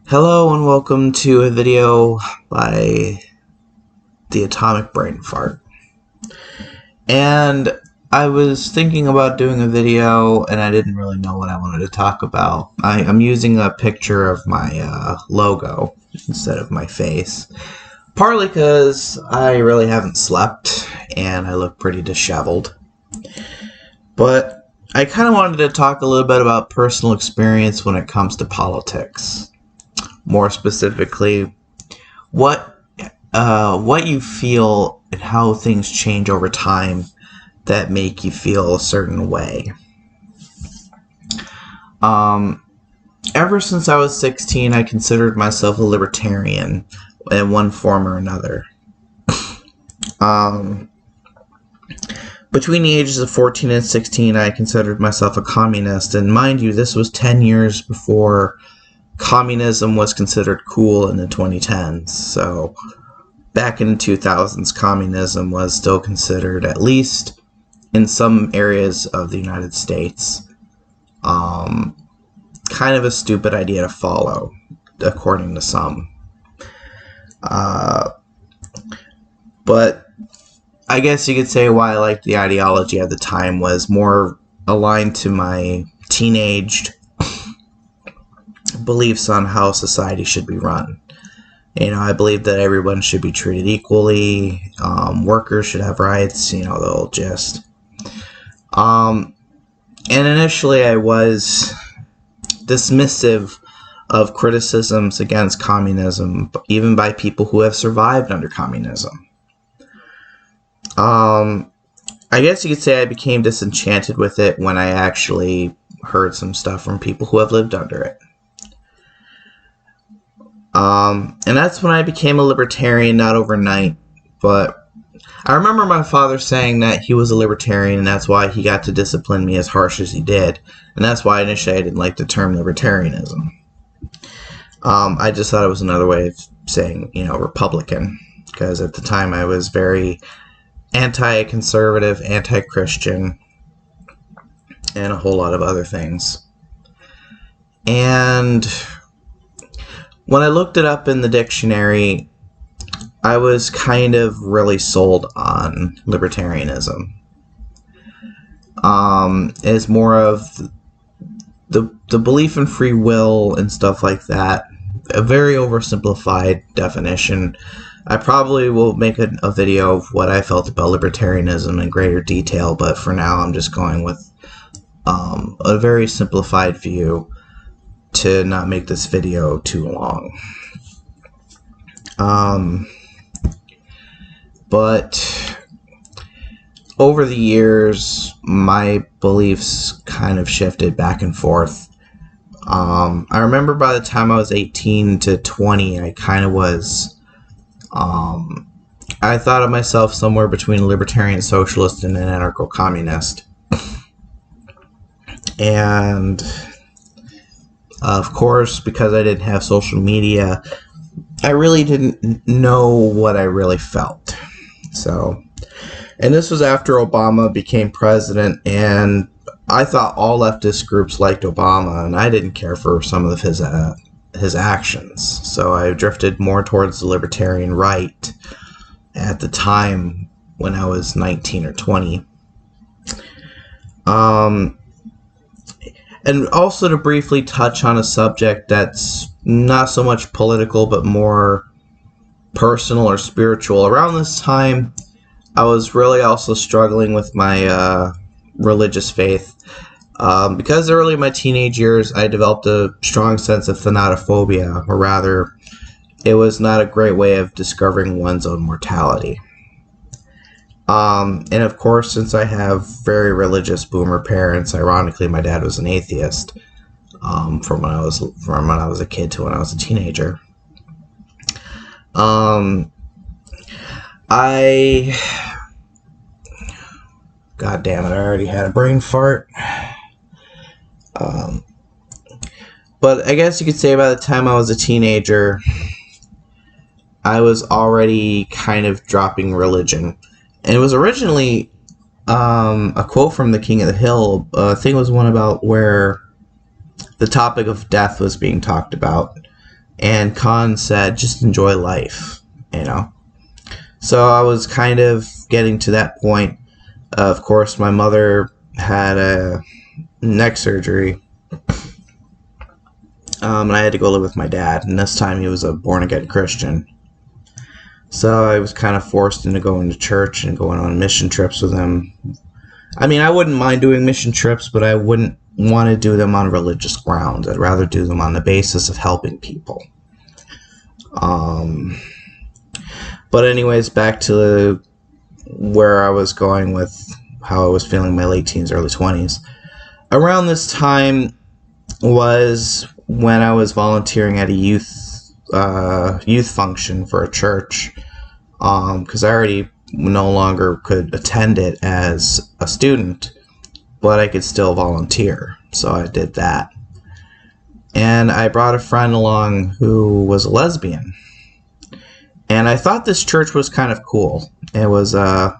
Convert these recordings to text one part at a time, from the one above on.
Hello and welcome to a video by the Atomic Brain Fart. And I was thinking about doing a video and I didn't really know what I wanted to talk about. I'm using a picture of my logo instead of my face. Partly because I really haven't slept and I look pretty disheveled. But I kind of wanted to talk a little bit about personal experience when it comes to politics. More specifically, what you feel and how things change over time that make you feel a certain way. Ever since I was 16, I considered myself a libertarian in one form or another. Between the ages of 14 and 16, I considered myself a communist, and mind you, this was 10 years before communism was considered cool in the 2010s. So back in the 2000s, communism was still considered, at least in some areas of the United States, kind of a stupid idea to follow, according to some. But I guess you could say why I liked the ideology at the time was more aligned to my teenaged beliefs on how society should be run. I believe that everyone should be treated equally. Workers should have rights, the whole gist. And initially I was dismissive of criticisms against communism, even by people who have survived under communism. I guess you could say I became disenchanted with it when I actually heard some stuff from people who have lived under it. And that's when I became a libertarian, not overnight, but I remember my father saying that he was a libertarian and that's why he got to discipline me as harsh as he did, and that's why initially I didn't like the term libertarianism. I just thought it was another way of saying, Republican, because at the time I was very anti-conservative, anti-Christian, and a whole lot of other things. And when I looked it up in the dictionary, I was kind of really sold on libertarianism. It's more of the belief in free will and stuff like that. A very oversimplified definition. I probably will make a video of what I felt about libertarianism in greater detail, but for now I'm just going with a very simplified view to not make this video too long. But over the years, my beliefs kind of shifted back and forth. I remember by the time I was 18 to 20, I kind of was, I thought of myself somewhere between a libertarian socialist and an anarcho-communist. And of course, because I didn't have social media, I really didn't know what I really felt. And this was after Obama became president, and I thought all leftist groups liked Obama, and I didn't care for some of his actions. So I drifted more towards the libertarian right at the time when I was 19 or 20. And also to briefly touch on a subject that's not so much political, but more personal or spiritual. Around this time, I was really also struggling with my religious faith. Because early in my teenage years, I developed a strong sense of thanatophobia, or rather, it was not a great way of discovering one's own mortality. And of course, since I have very religious boomer parents, ironically, my dad was an atheist from when I was a kid to when I was a teenager. God damn it! I already had a brain fart. But I guess you could say by the time I was a teenager, I was already kind of dropping religion. And it was originally a quote from The King of the Hill. I think it was one about where the topic of death was being talked about. And Khan said, just enjoy life, you know. So I was kind of getting to that point. Of course, my mother had a neck surgery. And I had to go live with my dad. And this time he was a born-again Christian. So I was kind of forced into going to church and going on mission trips with him. I mean, I wouldn't mind doing mission trips, but I wouldn't want to do them on religious grounds. I'd rather do them on the basis of helping people. But anyways, back to where I was going with how I was feeling in my late teens, early 20s. Around this time was when I was volunteering at a youth function for a church, because I already no longer could attend it as a student, but I could still volunteer, so I did that. And I brought a friend along who was a lesbian, and I thought this church was kind of cool. It was a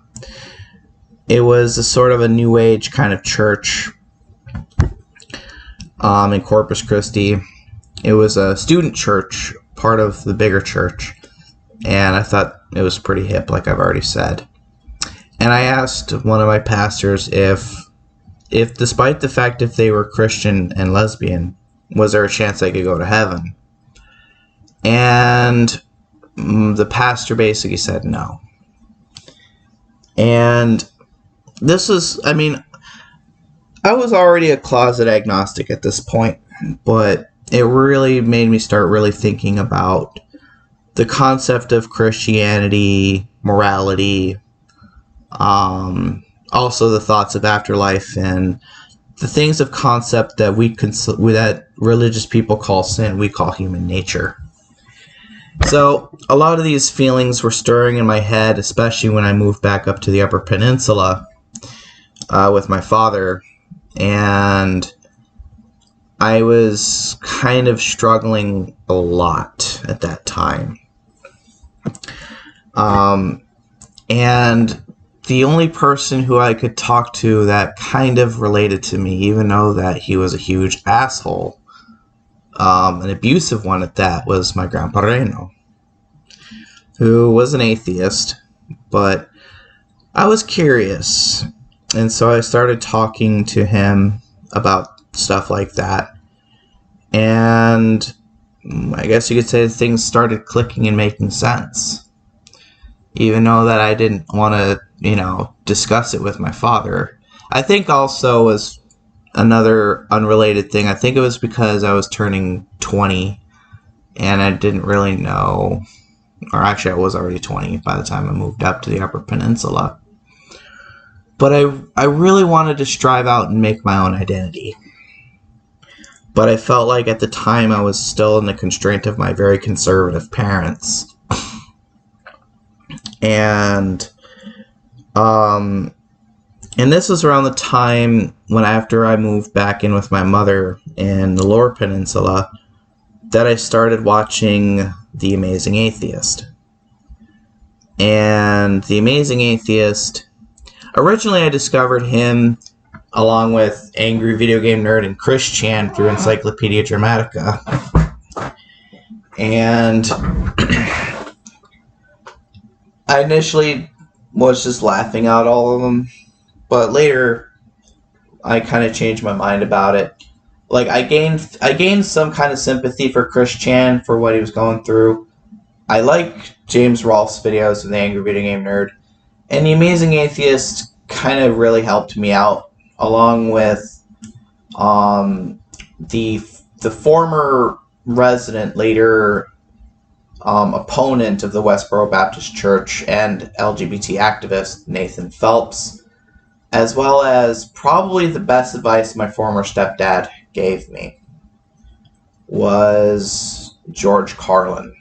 sort of a new age kind of church in Corpus Christi. It was a student church, part of the bigger church, and I thought it was pretty hip, like I've already said. And I asked one of my pastors if despite the fact if they were Christian and lesbian, was there a chance I could go to heaven? And the pastor basically said no. And this is, I mean, I was already a closet agnostic at this point, but it really made me start really thinking about the concept of Christianity, morality, also the thoughts of afterlife, and the things of concept that that religious people call sin, we call human nature. So a lot of these feelings were stirring in my head, especially when I moved back up to the Upper Peninsula with my father, and I was kind of struggling a lot at that time. And the only person who I could talk to that kind of related to me, even though that he was a huge asshole, an abusive one at that, was my Grandpa Reno, who was an atheist, but I was curious, and so I started talking to him about stuff like that, and I guess you could say things started clicking and making sense, even though that I didn't want to, discuss it with my father. I think also was another unrelated thing. I think it was because I was turning 20 and I didn't really know, or actually I was already 20 by the time I moved up to the Upper Peninsula. But I really wanted to strive out and make my own identity. But I felt like at the time I was still in the constraint of my very conservative parents. And this was around the time when, after I moved back in with my mother in the Lower Peninsula, that I started watching The Amazing Atheist. And The Amazing Atheist, originally I discovered him along with Angry Video Game Nerd and Chris Chan through Encyclopedia Dramatica. And I initially was just laughing out all of them, but later I kind of changed my mind about it. Like, I gained some kind of sympathy for Chris Chan for what he was going through. I like James Rolfe's videos and the Angry Video Game Nerd, and The Amazing Atheist kind of really helped me out, along with the former resident, later opponent of the Westboro Baptist Church and LGBT activist Nathan Phelps, as well as probably the best advice my former stepdad gave me was George Carlin.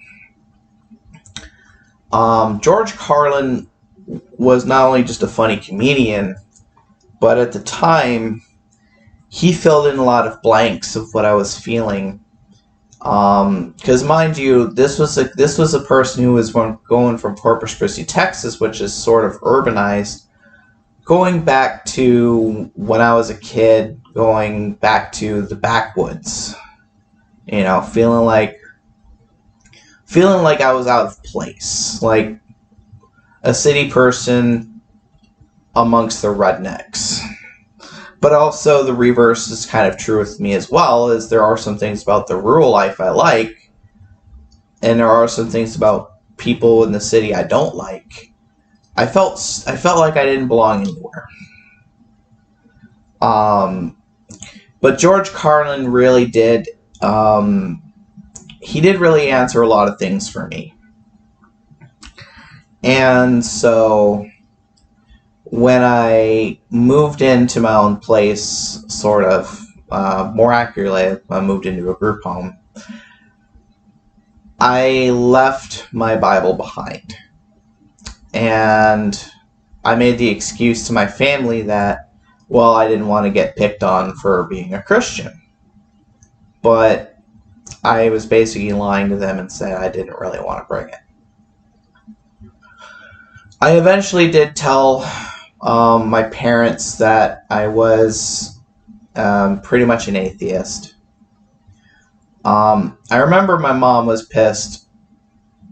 George Carlin was not only just a funny comedian, but at the time he filled in a lot of blanks of what I was feeling. Because mind you, this was a person who was going from Corpus Christi, Texas, which is sort of urbanized, going back to when I was a kid, going back to the backwoods. You know, feeling like I was out of place, like a city person amongst the rednecks. But also the reverse is kind of true with me as well, as there are some things about the rural life I like, and there are some things about people in the city I don't like. I felt like I didn't belong anywhere. But George Carlin really did. He did really answer a lot of things for me. And so when I moved into my own place, sort of, more accurately, I moved into a group home, I left my Bible behind. And I made the excuse to my family that, well, I didn't want to get picked on for being a Christian. But I was basically lying to them and said I didn't really want to bring it. I eventually did tell my parents that I was pretty much an atheist. I remember my mom was pissed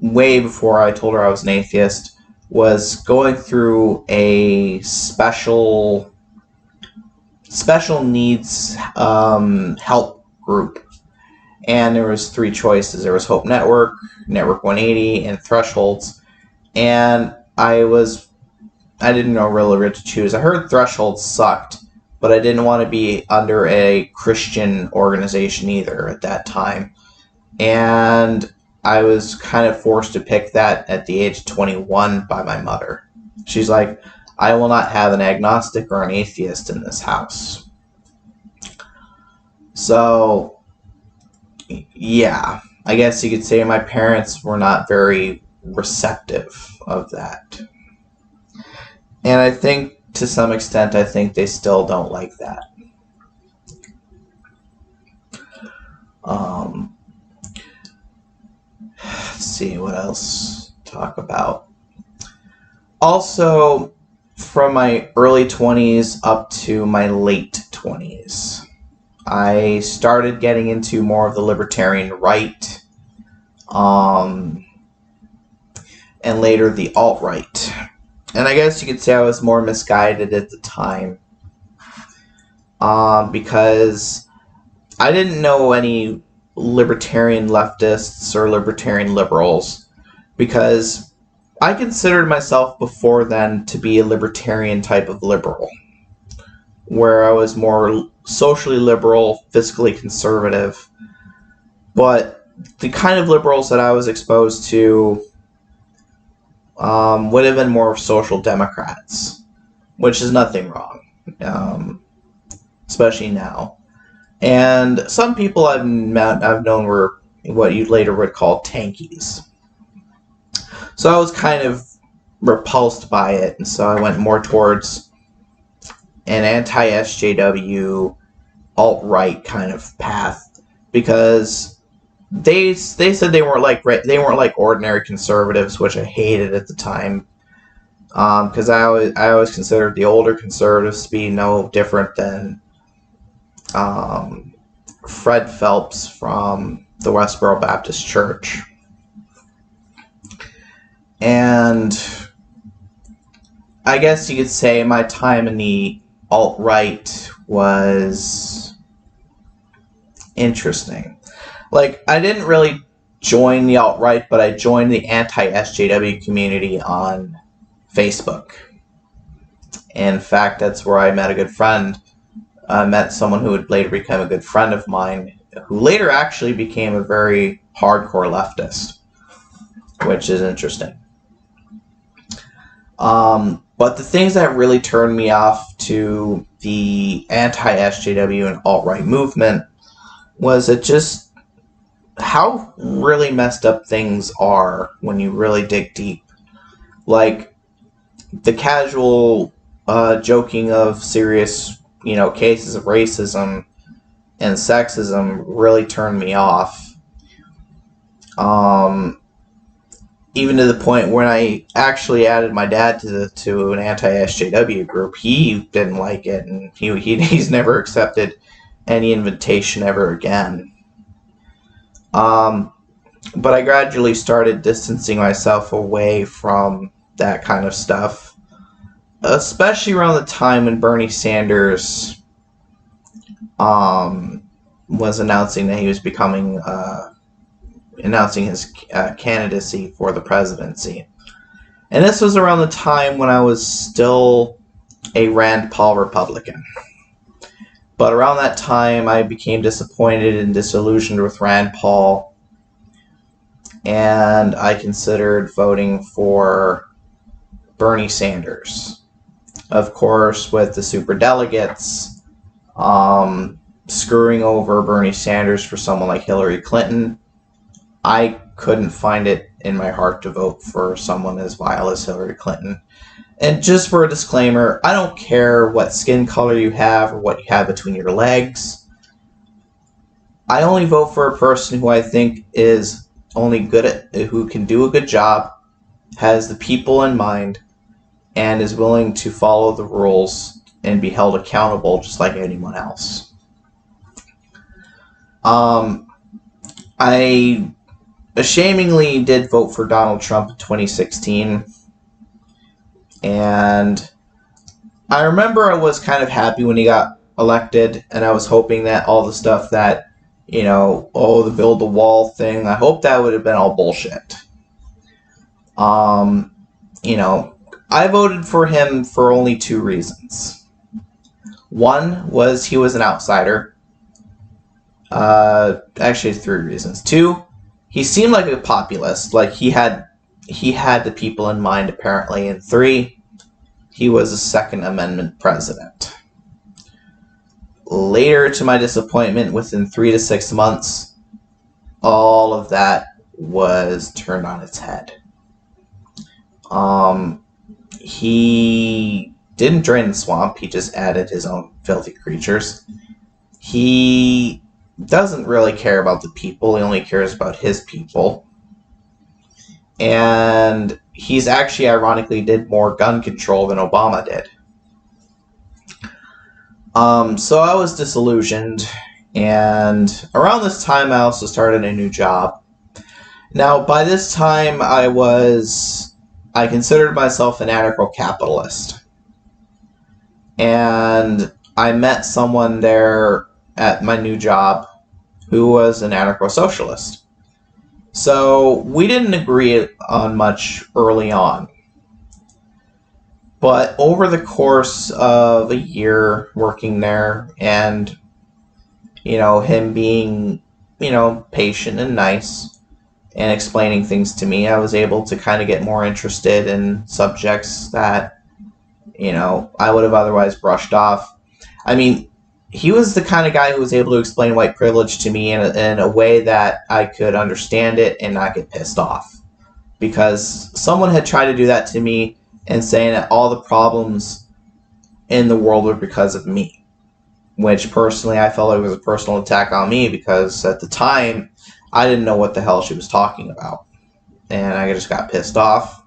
way before I told her I was an atheist, was going through a special needs help group. And there was 3 choices. There was Hope Network, Network 180, and Thresholds. And I didn't know really where to choose. I heard Thresholds sucked, but I didn't want to be under a Christian organization either at that time. And I was kind of forced to pick that at the age of 21 by my mother. She's like, I will not have an agnostic or an atheist in this house. So, yeah, I guess you could say my parents were not very receptive of that. And I think, to some extent, I think they still don't like that. Let's see what else to talk about. Also, from my early 20s up to my late 20s, I started getting into more of the libertarian right, and later the alt-right. And I guess you could say I was more misguided at the time, because I didn't know any libertarian leftists or libertarian liberals, because I considered myself before then to be a libertarian type of liberal, where I was more socially liberal, fiscally conservative. But the kind of liberals that I was exposed to would have been more social democrats, which is nothing wrong, especially now. And some people I've known were what you later would call tankies. So I was kind of repulsed by it, and so I went more towards an anti-SJW, alt-right kind of path, because they said they weren't like ordinary conservatives, which I hated at the time, because I always considered the older conservatives to be no different than Fred Phelps from the Westboro Baptist Church. And I guess you could say my time in the alt-right was interesting. Like, I didn't really join the alt-right, but I joined the anti-SJW community on Facebook. In fact, that's where I met a good friend. I met someone who would later become a good friend of mine, who later actually became a very hardcore leftist, which is interesting. But the things that really turned me off to the anti-SJW and alt-right movement was it just how really messed up things are when you really dig deep. Like, the casual joking of serious, cases of racism and sexism really turned me off. even to the point when I actually added my dad to an anti-SJW group, he didn't like it, and he's never accepted any invitation ever again. But I gradually started distancing myself away from that kind of stuff, especially around the time when Bernie Sanders was announcing that he was announcing his candidacy for the presidency. And this was around the time when I was still a Rand Paul Republican. But around that time, I became disappointed and disillusioned with Rand Paul, and I considered voting for Bernie Sanders. Of course, with the superdelegates screwing over Bernie Sanders for someone like Hillary Clinton, I couldn't find it in my heart to vote for someone as vile as Hillary Clinton. And just for a disclaimer, I don't care what skin color you have or what you have between your legs. I only vote for a person who I think is only good at, who can do a good job, has the people in mind, and is willing to follow the rules and be held accountable just like anyone else. I ashamedly did vote for Donald Trump in 2016. And I remember I was kind of happy when he got elected, and I was hoping that all the stuff that, the build the wall thing, I hope that would have been all bullshit. I voted for him for only 2 reasons. One was he was an outsider. Actually 3 reasons. 2, he seemed like a populist, like he had the people in mind, apparently. And 3, he was a Second Amendment president. Later, to my disappointment, within 3 to 6 months, all of that was turned on its head. He didn't drain the swamp, he just added his own filthy creatures. He doesn't really care about the people, he only cares about his people. And he's actually, ironically, did more gun control than Obama did. So I was disillusioned, and around this time I also started a new job. Now, by this time I considered myself an anarcho-capitalist. And I met someone there at my new job who was an anarcho-socialist. So we didn't agree on much early on. But over the course of a year working there, and, him being, patient and nice and explaining things to me, I was able to kind of get more interested in subjects that, I would have otherwise brushed off. I mean, he was the kind of guy who was able to explain white privilege to me in a way that I could understand it and not get pissed off. Because someone had tried to do that to me and saying that all the problems in the world were because of me. Which personally I felt like was a personal attack on me, because at the time I didn't know what the hell she was talking about. And I just got pissed off.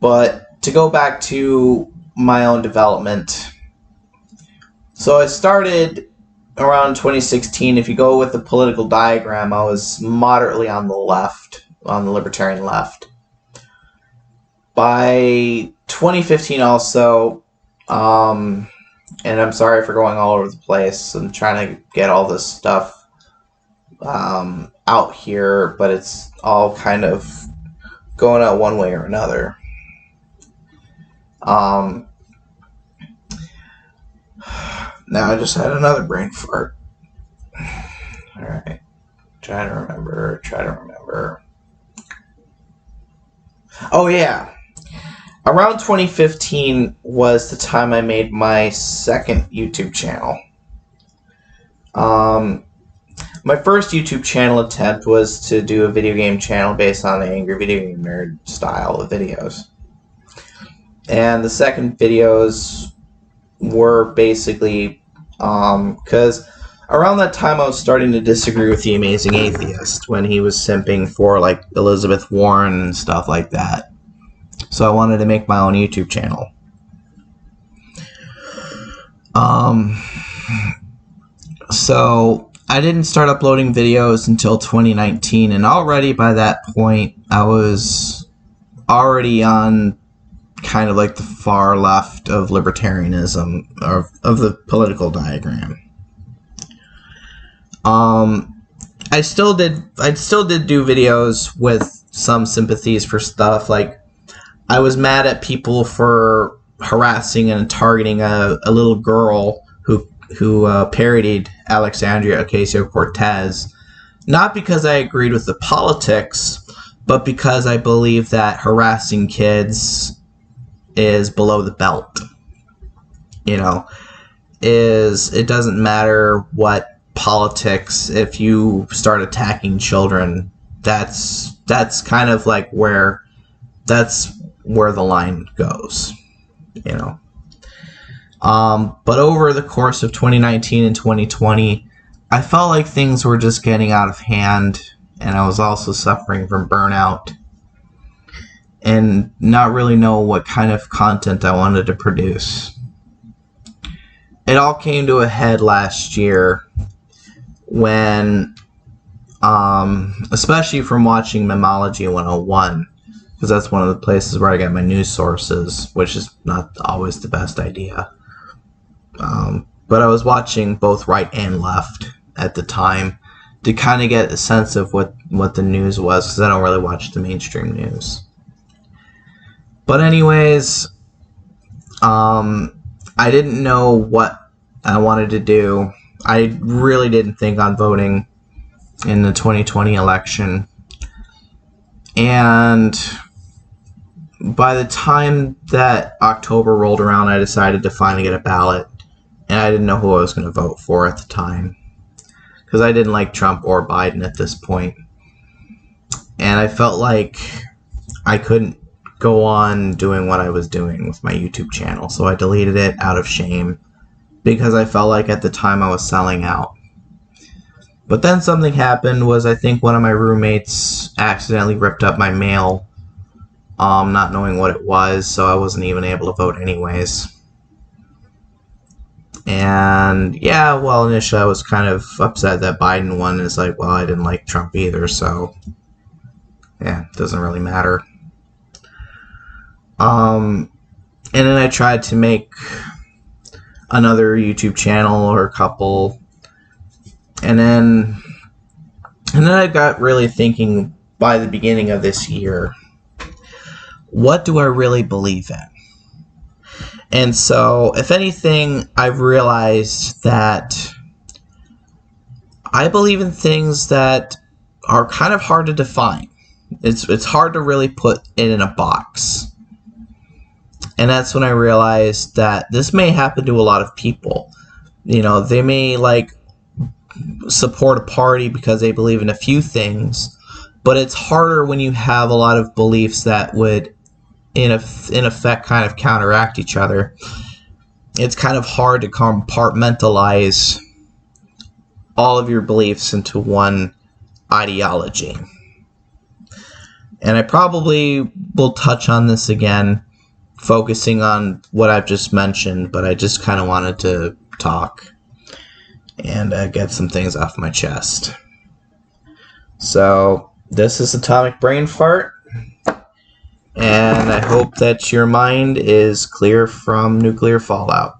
But to go back to my own development. So I started around 2016. If you go with the political diagram, I was moderately on the left, on the libertarian left. By 2015 also, and I'm sorry for going all over the place. I'm trying to get all this stuff out here, but it's all kind of going out one way or another. Now I just had another brain fart. Alright. Try to remember. Oh yeah. Around 2015 was the time I made my second YouTube channel. My first YouTube channel attempt was to do a video game channel based on the Angry Video Game Nerd style of videos. And the second videos were basically, because around that time I was starting to disagree with The Amazing Atheist when he was simping for like Elizabeth Warren and stuff like that. So I wanted to make my own YouTube channel. So I didn't start uploading videos until 2019, and already by that point I was already on kind of like the far left of libertarianism, or of the political diagram. I still did do videos with some sympathies for stuff like I was mad at people for harassing and targeting a little girl who parodied Alexandria Ocasio-Cortez, not because I agreed with the politics, but because I believe that harassing kids is below the belt. You know, it doesn't matter what politics, if you start attacking children, that's kind of like where the line goes, you know. But over the course of 2019 and 2020, I felt like things were just getting out of hand, and I was also suffering from burnout and not really know what kind of content I wanted to produce. It all came to a head last year when, especially from watching Memology 101, because that's one of the places where I get my news sources, which is not always the best idea. But I was watching both right and left at the time to kind of get a sense of what the news was, because I don't really watch the mainstream news. But anyways, I didn't know what I wanted to do. I really didn't think on voting in the 2020 election. And by the time that October rolled around, I decided to finally get a ballot. And I didn't know who I was going to vote for at the time, because I didn't like Trump or Biden at this point. And I felt like I couldn't go on doing what I was doing with my YouTube channel. So I deleted it out of shame, because I felt like at the time I was selling out. But then something happened. I think one of my roommates accidentally ripped up my mail, not knowing what it was, so I wasn't even able to vote anyways. And yeah, well, initially I was kind of upset that Biden won. It's like, well, I didn't like Trump either, so yeah, it doesn't really matter. And then I tried to make another YouTube channel or a couple, and then I got really thinking by the beginning of this year, what do I really believe in? And so, if anything, I've realized that I believe in things that are kind of hard to define. It's hard to really put it in a box. And that's when I realized that this may happen to a lot of people. You know, they may like support a party because they believe in a few things, but it's harder when you have a lot of beliefs that would in effect kind of counteract each other. It's kind of hard to compartmentalize all of your beliefs into one ideology. And I probably will touch on this again, focusing on what I've just mentioned, but I just kind of wanted to talk and get some things off my chest. So this is Atomic Brain Fart, and I hope that your mind is clear from nuclear fallout.